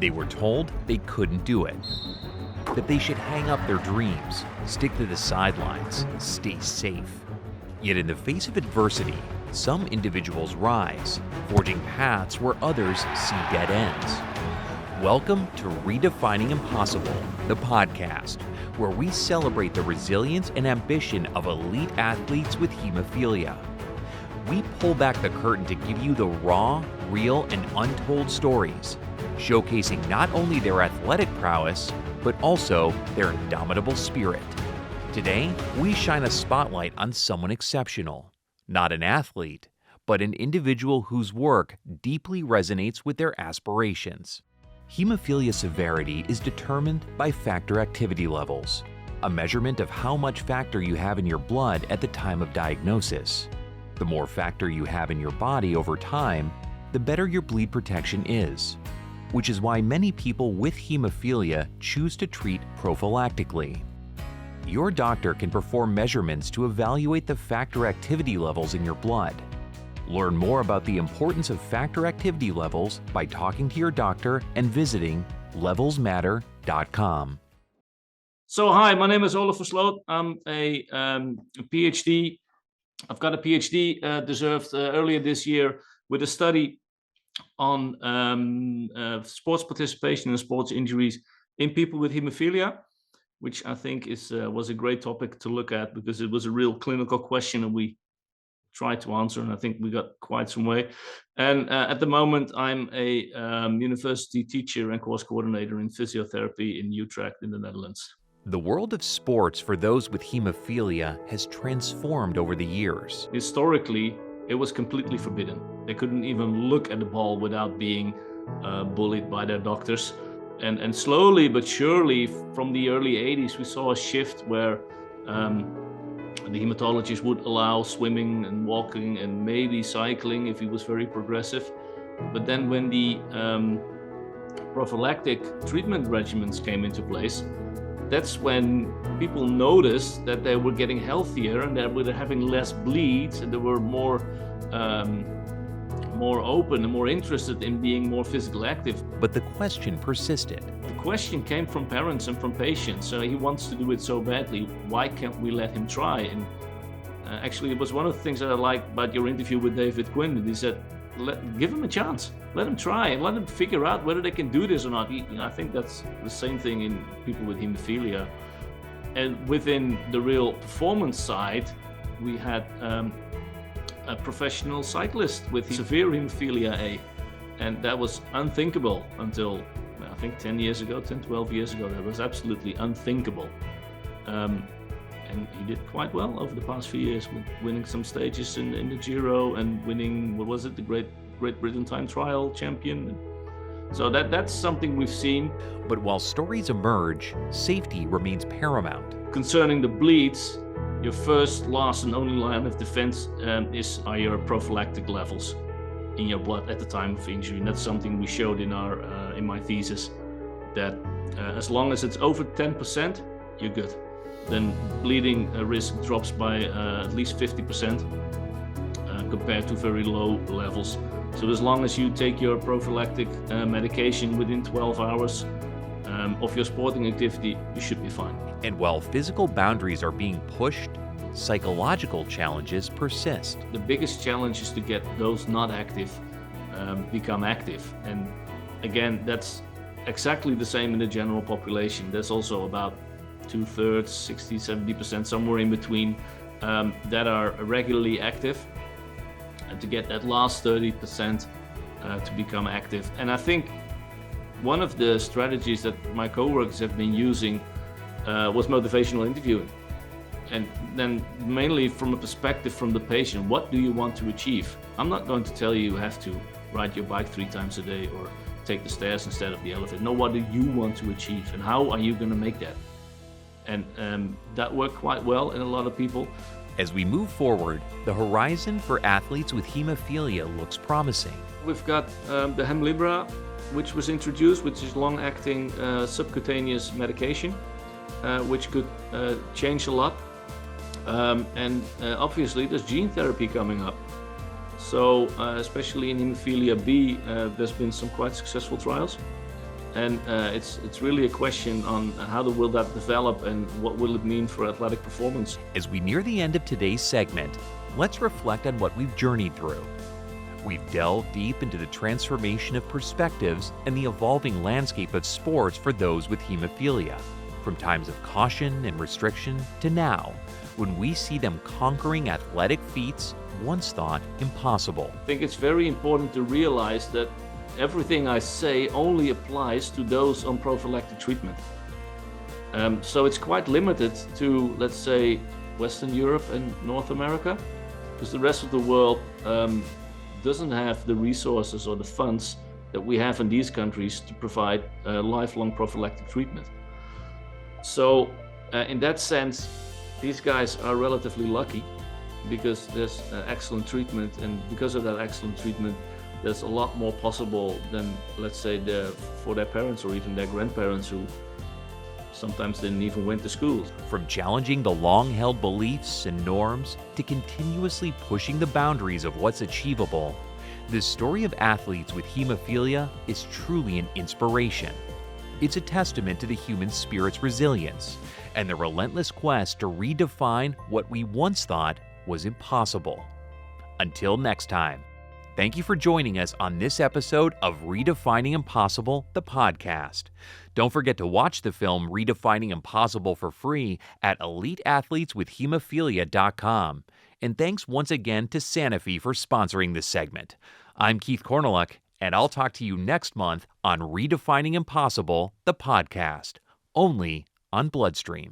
They were told they couldn't do it, that they should hang up their dreams, stick to the sidelines, stay safe. Yet in the face of adversity, some individuals rise, forging paths where others see dead ends. Welcome to Redefining Impossible, the podcast, where we celebrate the resilience and ambition of elite athletes with hemophilia. We pull back the curtain to give you the raw, real, and untold stories, showcasing not only their athletic prowess, but also their indomitable spirit. Today, we shine a spotlight on someone exceptional, not an athlete, but an individual whose work deeply resonates with their aspirations. Hemophilia severity is determined by factor activity levels, a measurement of how much factor you have in your blood at the time of diagnosis. The more factor you have in your body over time, the better your bleed protection is, which is why many people with hemophilia choose to treat prophylactically. Your doctor can perform measurements to evaluate the factor activity levels in your blood. Learn more about the importance of factor activity levels by talking to your doctor and visiting levelsmatter.com. So hi, my name is Olav Versloot. I'm a PhD. I've got a PhD deserved earlier this year with a study on sports participation and sports injuries in people with hemophilia, which I think was a great topic to look at because it was a real clinical question and we tried to answer, and I think we got quite some way. And at the moment, I'm a university teacher and course coordinator in physiotherapy in Utrecht in the Netherlands. The world of sports for those with hemophilia has transformed over the years. Historically, it was completely forbidden. They couldn't even look at the ball without being bullied by their doctors. And slowly but surely, from the early 80s, we saw a shift where the hematologist would allow swimming and walking and maybe cycling if he was very progressive. But then when the prophylactic treatment regimens came into place, that's when people noticed that they were getting healthier and that they were having less bleeds and they were more open and more interested in being more physically active. But the question persisted. The question came from parents and from patients. So he wants to do it so badly. Why can't we let him try? And actually, it was one of the things that I liked about your interview with David Quinn. That he said, give him a chance. Let him try and let him figure out whether they can do this or not. I think that's the same thing in people with hemophilia. And within the real performance side, we had a professional cyclist with severe hemophilia A. And that was unthinkable until, I think 12 years ago, that was absolutely unthinkable. And he did quite well over the past few years, with winning some stages in the Giro and winning, the Great Britain Time Trial champion. So that's something we've seen. But while stories emerge, safety remains paramount. Concerning the bleeds, your first, last, and only line of defense are your prophylactic levels in your blood at the time of injury. And that's something we showed in my thesis, that as long as it's over 10%, you're good. Then bleeding risk drops by at least 50% compared to very low levels. So as long as you take your prophylactic medication within 12 hours of your sporting activity, you should be fine. And while physical boundaries are being pushed, psychological challenges persist. The biggest challenge is to get those not active become active. And again, that's exactly the same in the general population. There's also about 2/3, 60, 70%, somewhere in between, that are regularly active, and to get that last 30% to become active. And I think one of the strategies that my coworkers have been using was motivational interviewing. And then mainly from a perspective from the patient, what do you want to achieve? I'm not going to tell you have to ride your bike 3 times a day or take the stairs instead of the elevator. No, what do you want to achieve and how are you going to make that? And that worked quite well in a lot of people. As we move forward, the horizon for athletes with hemophilia looks promising. We've got the Hemlibra, which was introduced, which is long-acting subcutaneous medication, which could change a lot. And obviously, there's gene therapy coming up. So especially in hemophilia B, there's been some quite successful trials. And it's really a question on how will that develop and what will it mean for athletic performance. As we near the end of today's segment, let's reflect on what we've journeyed through. We've delved deep into the transformation of perspectives and the evolving landscape of sports for those with hemophilia, from times of caution and restriction to now, when we see them conquering athletic feats once thought impossible. I think it's very important to realize that everything I say only applies to those on prophylactic treatment. So it's quite limited to, let's say, Western Europe and North America, because the rest of the world doesn't have the resources or the funds that we have in these countries to provide lifelong prophylactic treatment. So in that sense, these guys are relatively lucky because there's excellent treatment, and because of that excellent treatment, there's a lot more possible than, let's say, for their parents or even their grandparents who sometimes didn't even went to school. From challenging the long-held beliefs and norms to continuously pushing the boundaries of what's achievable, the story of athletes with hemophilia is truly an inspiration. It's a testament to the human spirit's resilience and the relentless quest to redefine what we once thought was impossible. Until next time, thank you for joining us on this episode of Redefining Impossible, the podcast. Don't forget to watch the film Redefining Impossible for free at eliteathleteswithhemophilia.com. And thanks once again to Sanofi for sponsoring this segment. I'm Keith Korneluk, and I'll talk to you next month on Redefining Impossible, the podcast, only on BloodStream.